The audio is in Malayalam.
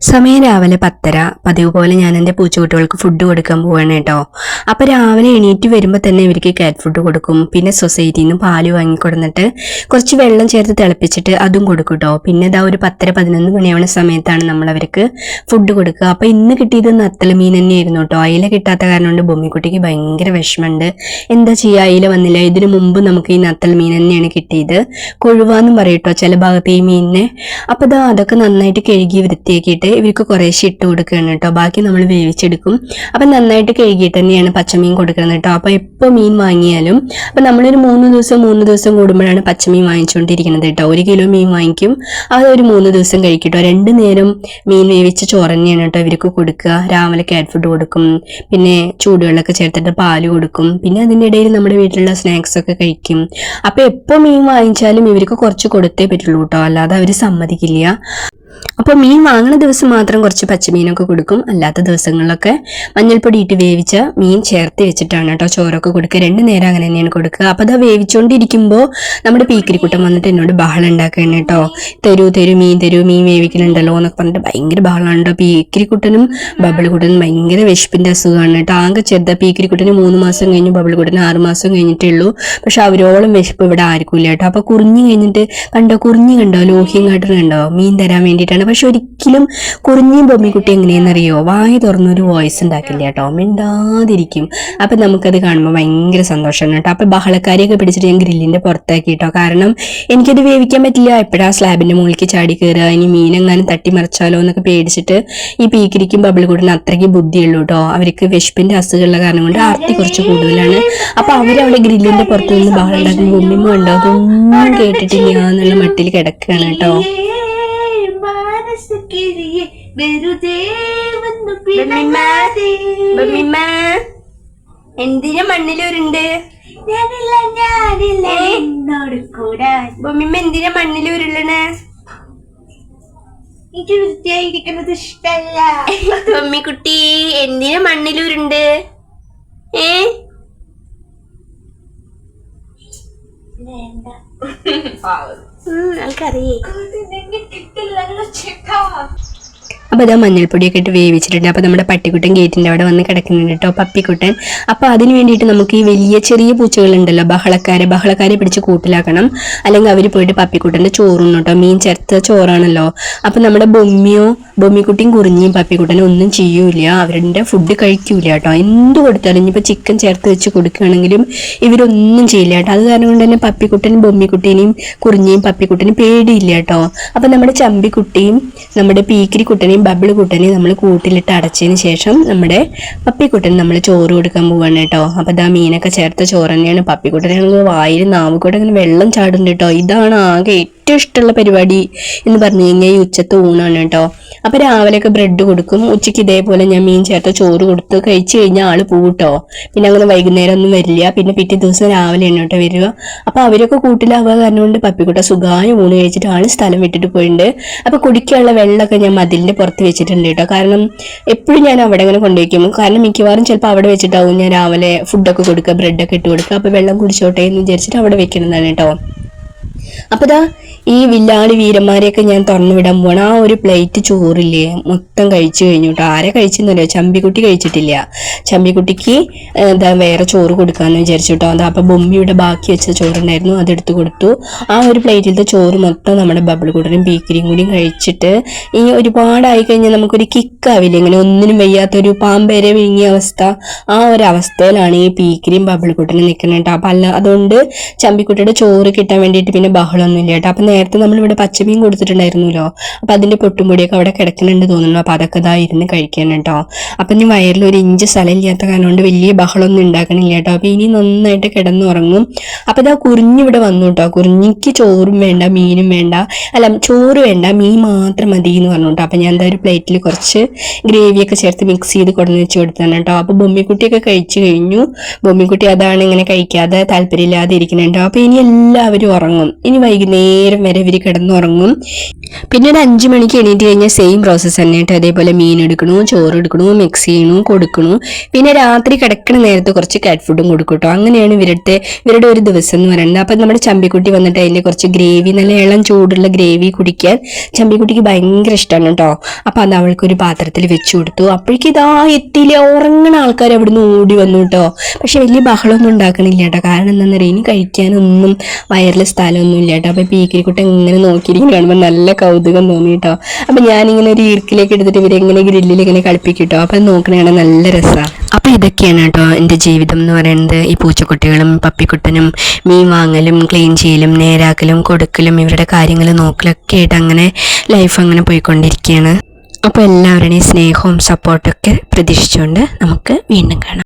സമയം രാവിലെ 10:30. പതിവ് പോലെ ഞാൻ എൻ്റെ പൂച്ചക്കുട്ടികൾക്ക് ഫുഡ് കൊടുക്കാൻ പോവാണ് കേട്ടോ. അപ്പോൾ രാവിലെ എണീറ്റ് വരുമ്പോൾ തന്നെ ഇവർക്ക് കാറ്റ് ഫുഡ് കൊടുക്കും. പിന്നെ സൊസൈറ്റിയിൽ നിന്ന് പാല് വാങ്ങിക്കൊടുന്നിട്ട് കുറച്ച് വെള്ളം ചേർത്ത് തിളപ്പിച്ചിട്ട് അതും കൊടുക്കും കേട്ടോ. പിന്നെ ഇതാ ഒരു 10:11 മണിയാവുന്ന സമയത്താണ് നമ്മൾ അവർക്ക് ഫുഡ് കൊടുക്കുക. അപ്പോൾ ഇന്ന് കിട്ടിയത് നത്തൽ മീൻ തന്നെയായിരുന്നു കേട്ടോ. അയില കിട്ടാത്ത കാരണം കൊണ്ട് ബൊമ്മിക്കുട്ടിക്ക് ഭയങ്കര വിഷമമുണ്ട്. എന്താ ചെയ്യുക, അയില വന്നില്ല. ഇതിനു മുമ്പ് നമുക്ക് ഈ നത്തൽ മീൻ തന്നെയാണ് കിട്ടിയത്. കൊഴുവാന്നും പറയും കേട്ടോ ചില ഭാഗത്ത് ഈ മീനിനെ. അപ്പോൾ ഇതാ അതൊക്കെ നന്നായിട്ട് കഴുകി വൃത്തിയാക്കിയിട്ട് ഇവർക്ക് കുറേശ്ശെ ഇട്ട് കൊടുക്കുകയാണ് കേട്ടോ. ബാക്കി നമ്മൾ വേവിച്ചെടുക്കും. അപ്പം നന്നായിട്ട് കഴുകിയിട്ട് തന്നെയാണ് പച്ചമീൻ കൊടുക്കുന്നത് കേട്ടോ. അപ്പോൾ എപ്പോൾ മീൻ വാങ്ങിയാലും അപ്പം നമ്മളൊരു 3 ദിവസം കൂടുമ്പോഴാണ് പച്ചമീൻ വാങ്ങിച്ചുകൊണ്ടിരിക്കുന്നത് കേട്ടോ. 1 കിലോ മീൻ വാങ്ങിക്കും, അതൊരു 3 ദിവസം കഴിക്കും കേട്ടോ. 2 നേരം മീൻ വേവിച്ച ചോറ് തന്നെയാണ് കേട്ടോ ഇവർക്ക് കൊടുക്കുക. രാവിലെ കാറ്റ് ഫുഡ് കൊടുക്കും, പിന്നെ ചൂടുവെള്ളമൊക്കെ ചേർത്തിട്ട് പാല് കൊടുക്കും. പിന്നെ അതിൻ്റെ ഇടയിൽ നമ്മുടെ വീട്ടിലുള്ള സ്നാക്സ് ഒക്കെ കഴിക്കും. അപ്പോൾ എപ്പോൾ മീൻ വാങ്ങിച്ചാലും ഇവർക്ക് കുറച്ച് കൊടുത്തേ പറ്റുള്ളൂ കേട്ടോ, അല്ലാതെ അവർ സമ്മതിക്കില്ല. അപ്പോൾ മീൻ വാങ്ങുന്ന ദിവസം മാത്രം കുറച്ച് പച്ചമീനൊക്കെ കൊടുക്കും. അല്ലാത്ത ദിവസങ്ങളിലൊക്കെ മഞ്ഞൾപ്പൊടി ഇട്ട് വേവിച്ച മീൻ ചേർത്ത് വെച്ചിട്ടാണ് കേട്ടോ ചോറൊക്കെ കൊടുക്കുക. 2 നേരം അങ്ങനെ തന്നെയാണ് കൊടുക്കുക. അപ്പോൾ അത് വേവിച്ചുകൊണ്ടിരിക്കുമ്പോൾ നമ്മുടെ പീക്കിരിക്കുട്ടൻ വന്നിട്ട് എന്നോട് ബഹളം ഉണ്ടാക്കുകയാണ് കേട്ടോ. തരൂ മീൻ വേവിക്കലുണ്ടല്ലോ എന്നൊക്കെ പറഞ്ഞിട്ട് ഭയങ്കര ബഹളമാണ് കേട്ടോ. പീക്കിരിക്കുട്ടനും ബബിൾക്കുട്ടനും ഭയങ്കര വിശപ്പിൻ്റെ അസുഖമാണ് കേട്ടോ. ആകെ ചെറുത പീക്കിരിക്കുട്ടന് 3 മാസം കഴിഞ്ഞു, ബബിൾക്കുട്ടന് 6 മാസം കഴിഞ്ഞിട്ടേ ഉള്ളൂ. പക്ഷെ അവരോളം വിശപ്പ് ഇവിടെ ആർക്കും ഇല്ല കേട്ടോ. അപ്പോൾ കുറിഞ്ഞ് കഴിഞ്ഞിട്ട് കണ്ടോ ലോഹ്യം കാട്ടുന്നുണ്ടോ മീൻ തരാൻ വേണ്ടിയിട്ടാണ്. പക്ഷെ ഒരിക്കലും കുറിഞ്ഞിയും ബൊമ്മിക്കുട്ടി എങ്ങനെയെന്നറിയോ, വായ തുറന്നൊരു വോയിസ് ഉണ്ടാക്കില്ല കേട്ടോ, മിണ്ടാതിരിക്കും. അപ്പം നമുക്കത് കാണുമ്പോൾ ഭയങ്കര സന്തോഷമാണ് കേട്ടോ. അപ്പം ബഹളക്കാരിയൊക്കെ പിടിച്ചിട്ട് ഞാൻ ഗ്രില്ലിൻ്റെ പുറത്താക്കി കേട്ടോ. കാരണം എനിക്കത് വേവിക്കാൻ പറ്റില്ല. എപ്പോഴാ സ്ലാബിൻ്റെ മുകളിലേക്ക് ചാടി കയറുക, ഇനി മീനെങ്ങാനും തട്ടിമറിച്ചാലോ എന്നൊക്കെ പേടിച്ചിട്ട് ഈ പീക്കിരിക്കും ബബിൾക്കുട്ടനും അത്രയ്ക്ക് ബുദ്ധിയുള്ളൂ കേട്ടോ. അവർക്ക് വിശപ്പിൻ്റെ അസുഖമുള്ള കാരണം കൊണ്ട് ആർത്തി കുറച്ച് കൂടുതലാണ്. അപ്പം അവരവിടെ ഗ്രില്ലിൻ്റെ പുറത്ത് നിന്ന് ബഹളം ഉണ്ടാക്കുന്ന ബൊമ്മിമ്മ ഉണ്ടോ അതൊന്നും കേട്ടിട്ടില്ല എന്നുള്ള മട്ടിൽ കിടക്കുകയാണ് കേട്ടോ. എന്തിനാ മണ്ണിലൂരുണ്ട് ബൊമ്മിമ്മ, എന്തിനാ മണ്ണിലൂരുള്ളണേ? എനിക്ക് വൃത്തിയായിരിക്കുന്നത് ഇഷ്ടല്ല. ബൊമ്മിക്കുട്ടി എന്തിനാ മണ്ണിലൂരുണ്ട്? ആൾക്കറിയേ. അപ്പോൾ അതാ മഞ്ഞൾപ്പൊടിയൊക്കെ ഇട്ട് വേവിച്ചിട്ടുണ്ട്. അപ്പോൾ നമ്മുടെ പട്ടിക്കുട്ടൻ ഗേറ്റിൻ്റെ അവിടെ വന്ന് കിടക്കുന്നുണ്ട് കേട്ടോ, പപ്പിക്കുട്ടൻ. അപ്പോൾ അതിന് വേണ്ടിയിട്ട് നമുക്ക് ഈ വലിയ ചെറിയ പൂച്ചകളുണ്ടല്ലോ, ബഹളക്കാരെ പിടിച്ച് കൂട്ടിലാക്കണം. അല്ലെങ്കിൽ അവർ പോയിട്ട് പപ്പിക്കുട്ടൻ്റെ ചോറും കേട്ടോ, മീൻ ചേർത്ത ചോറാണല്ലോ. അപ്പോൾ നമ്മുടെ ബൊമ്മിക്കുട്ടിയും കുറിഞ്ഞിയും പപ്പിക്കുട്ടനും ഒന്നും ചെയ്യൂല, അവരുടെ ഫുഡ് കഴിക്കൂല കേട്ടോ. എന്ത് കൊടുത്താലും ഇനിയിപ്പോൾ ചിക്കൻ ചേർത്ത് വെച്ച് കൊടുക്കുകയാണെങ്കിലും ഇവരൊന്നും ചെയ്യില്ല കേട്ടോ. അത് കാരണം കൊണ്ട് തന്നെ പപ്പിക്കുട്ടനും ബൊമ്മിക്കുട്ടീനെയും കുറിഞ്ഞിയും പപ്പിക്കുട്ടനും പേടിയില്ല കേട്ടോ. അപ്പോൾ നമ്മുടെ ചമ്പിക്കുട്ടിയും നമ്മുടെ പീക്കിരിക്കുട്ടനെയും ബബിൾ കുട്ടനെയും നമ്മൾ കൂട്ടിലിട്ട് അടച്ചതിന് ശേഷം നമ്മുടെ പപ്പിക്കുട്ടന് നമ്മൾ ചോറ് കൊടുക്കാൻ പോവാണ് കേട്ടോ. അപ്പോൾ ഇതാ മീനൊക്കെ ചേർത്ത ചോറ് തന്നെയാണ്. പപ്പിക്കുട്ടനാണെങ്കിൽ വായിൽ നാവുകൂടെ അങ്ങനെ വെള്ളം ചാടുന്നുണ്ട് കേട്ടോ. ഇതാണ് ആകെ ഏറ്റവും ഇഷ്ടമുള്ള പരിപാടി എന്ന് പറഞ്ഞു കഴിഞ്ഞാൽ ഈ ഉച്ചത്തെ ഊണാണ് കേട്ടോ. അപ്പോൾ രാവിലെയൊക്കെ ബ്രെഡ് കൊടുക്കും, ഉച്ചയ്ക്ക് ഇതേപോലെ ഞാൻ മീൻ ചേർത്ത ചോറ് കൊടുത്ത് കഴിച്ചു കഴിഞ്ഞാൽ ആള് പോകട്ടോ. പിന്നെ അങ്ങനെ വൈകുന്നേരം ഒന്നും വരില്ല. പിന്നെ പിറ്റേ ദിവസം രാവിലെയാണ് കേട്ടോ വരിക. അപ്പോൾ അവരൊക്കെ കൂട്ടിലാവുക കാരണം കൊണ്ട് പപ്പിക്കുട്ട സുഖമായി ഊണ് കഴിച്ചിട്ട് ആള് സ്ഥലം വിട്ടിട്ട് പോയിട്ടുണ്ട്. അപ്പോൾ കുടിക്കാനുള്ള വെള്ളമൊക്കെ ഞാൻ മതിലിൻ്റെ പുറത്ത് വെച്ചിട്ടുണ്ട് കേട്ടോ. കാരണം എപ്പോഴും ഞാൻ അവിടെ അങ്ങനെ കൊണ്ടുവയ്ക്കും. കാരണം മിക്കവാറും ചിലപ്പോൾ അവിടെ വെച്ചിട്ടാവും ഞാൻ രാവിലെ ഫുഡൊക്കെ കൊടുക്കുക, ബ്രെഡൊക്കെ ഇട്ട് കൊടുക്കുക. അപ്പോൾ വെള്ളം കുടിച്ചോട്ടെ എന്ന് വിചാരിച്ചിട്ട് അവിടെ വെക്കുന്നതാണ് കേട്ടോ. അപ്പോൾ ദാ ഈ വില്ലാളി വീരന്മാരെയൊക്കെ ഞാൻ തുറന്നു വിടാൻ പോകണം. ആ ഒരു പ്ലേറ്റ് ചോറില്ലേ മൊത്തം കഴിച്ചു കഴിഞ്ഞു കേട്ടോ. ആരെ കഴിച്ചെന്നല്ലോ, ചമ്പിക്കുട്ടി കഴിച്ചിട്ടില്ല. ചമ്പിക്കുട്ടിക്ക് എന്താ വേറെ ചോറ് കൊടുക്കാമെന്ന് വിചാരിച്ചു കേട്ടോ. അതാ അപ്പോൾ ബൊമ്മിയുടെ ബാക്കി വെച്ച ചോറുണ്ടായിരുന്നു, അതെടുത്ത് കൊടുത്തു. ആ ഒരു പ്ലേറ്റിലത്തെ ചോറ് മൊത്തം നമ്മുടെ ബബിൾ കൂടനും പീക്കിരിയും കൂടിയും കഴിച്ചിട്ട് ഈ ഒരുപാടായി കഴിഞ്ഞാൽ നമുക്കൊരു കിക്കാവില്ല, ഇങ്ങനെ ഒന്നിനും വയ്യാത്തൊരു പാമ്പേരെ വിഴുങ്ങിയ അവസ്ഥ. ആ ഒരു അവസ്ഥയിലാണ് ഈ പീക്കിരിയും ബബിൾ കൂട്ടനും നിൽക്കുന്നത് കേട്ടോ. അപ്പം അതുകൊണ്ട് ചമ്പിക്കുട്ടിയുടെ ചോറ് കിട്ടാൻ വേണ്ടിയിട്ട് പിന്നെ ബഹളമൊന്നും ഇല്ല കേട്ടോ. അപ്പം നേരത്തെ നമ്മളിവിടെ പച്ചമീൻ കൊടുത്തിട്ടുണ്ടായിരുന്നല്ലോ, അപ്പം അതിൻ്റെ പൊട്ടുംപൊടിയൊക്കെ അവിടെ കിടക്കുന്നുണ്ട് തോന്നുന്നു. അപ്പം അതൊക്കെ ഇതാ ഇരുന്ന് കഴിക്കാൻ കേട്ടോ. അപ്പം ഇനി വയറിൽ 1 ഇഞ്ച് സ്ഥലം ഇല്ലാത്ത കാരണം കൊണ്ട് വലിയ ബഹളമൊന്നും ഉണ്ടാക്കണില്ല കേട്ടോ. അപ്പം ഇനി നന്നായിട്ട് കിടന്നുറങ്ങും. അപ്പം ഇതാ കുറിഞ്ഞിവിടെ വന്നു കേട്ടോ. കുറിഞ്ഞിക്ക് ചോറും വേണ്ട മീനും വേണ്ട, ചോറ് വേണ്ട, മീൻ മാത്രം മതി എന്ന് പറഞ്ഞു കേട്ടോ. അപ്പം ഞാൻ എന്താ ഒരു പ്ലേറ്റിൽ കുറച്ച് ഗ്രേവിയൊക്കെ ചേർത്ത് മിക്സ് ചെയ്ത് കൊടുന്ന് വെച്ച് കൊടുത്താണ് കേട്ടോ. അപ്പം ബൊമ്മിക്കുട്ടിയൊക്കെ കഴിച്ചു കഴിഞ്ഞു. ബൊമ്മിക്കുട്ടി അതാണ് ഇങ്ങനെ കഴിക്കാതെ താല്പര്യമില്ലാതെ ഇരിക്കുന്നുണ്ടോ. അപ്പം ഇനി എല്ലാവരും ഉറങ്ങും. ഇനി വൈകുന്നേരം വരെ ഇവർ കിടന്നുറങ്ങും. പിന്നെ ഒരു 5 മണിക്ക് എണീറ്റ് കഴിഞ്ഞാൽ സെയിം പ്രോസസ്സ് തന്നെ കേട്ടോ. അതേപോലെ മീൻ എടുക്കണു, ചോറ് എടുക്കണു, മിക്സ് ചെയ്യണു, കൊടുക്കണു. പിന്നെ രാത്രി കിടക്കണ നേരത്ത് കുറച്ച് കാറ്റ് ഫുഡും കൊടുക്കും കേട്ടോ. അങ്ങനെയാണ് ഇവരുടെ ഒരു ദിവസം എന്ന് പറയുന്നത്. അപ്പം നമ്മുടെ ചമ്പിക്കുട്ടി വന്നിട്ട് അതിൻ്റെ കുറച്ച് ഗ്രേവി, നല്ല ഇളം ചൂടുള്ള ഗ്രേവി കുടിക്കാൻ ചമ്പിക്കുട്ടിക്ക് ഭയങ്കര ഇഷ്ടമാണ് കേട്ടോ. അപ്പം അത് അവൾക്കൊരു പാത്രത്തിൽ വെച്ച് കൊടുത്തു. അപ്പോഴേക്കും ഇതാ എത്തിയില്ല, ഉറങ്ങണ ആൾക്കാർ അവിടുന്ന് ഓടി വന്നു കേട്ടോ. പക്ഷെ വലിയ ബഹളമൊന്നും ഉണ്ടാക്കണില്ല കേട്ടോ. കാരണം എന്താണെന്ന് പറയുക, ഇനി കഴിക്കാനൊന്നും വയറിൽ സ്ഥലമൊന്നും ഇല്ല കേട്ടോ. അപ്പം പീക്കിരിക്കുട്ട ഇങ്ങനെ നോക്കിയിരിക്കും കാണുമ്പോൾ നല്ല കൗതുകം തോന്നി കേട്ടോ. അപ്പം ഞാനിങ്ങനെ ഒരു ഈർക്കിലേക്ക് എടുത്തിട്ട് ഇവരെങ്ങനെ ഗ്രില്ലിൽ ഇങ്ങനെ കളിപ്പിക്കും കേട്ടോ. അപ്പം നോക്കണതാണ് നല്ല രസമാണ്. അപ്പം ഇതൊക്കെയാണ് കേട്ടോ എൻ്റെ ജീവിതം എന്ന് പറയുന്നത്. ഈ പൂച്ചക്കുട്ടികളും പപ്പിക്കുട്ടനും മീൻ വാങ്ങലും ക്ലീൻ ചെയ്യലും നേരാക്കലും കൊടുക്കലും ഇവരുടെ കാര്യങ്ങൾ നോക്കലൊക്കെ ആയിട്ട് അങ്ങനെ ലൈഫ് അങ്ങനെ പോയിക്കൊണ്ടിരിക്കുകയാണ്. അപ്പോൾ എല്ലാവരുടെയും സ്നേഹവും സപ്പോർട്ടൊക്കെ പ്രതീക്ഷിച്ചുകൊണ്ട് നമുക്ക് വീണ്ടും കാണാം.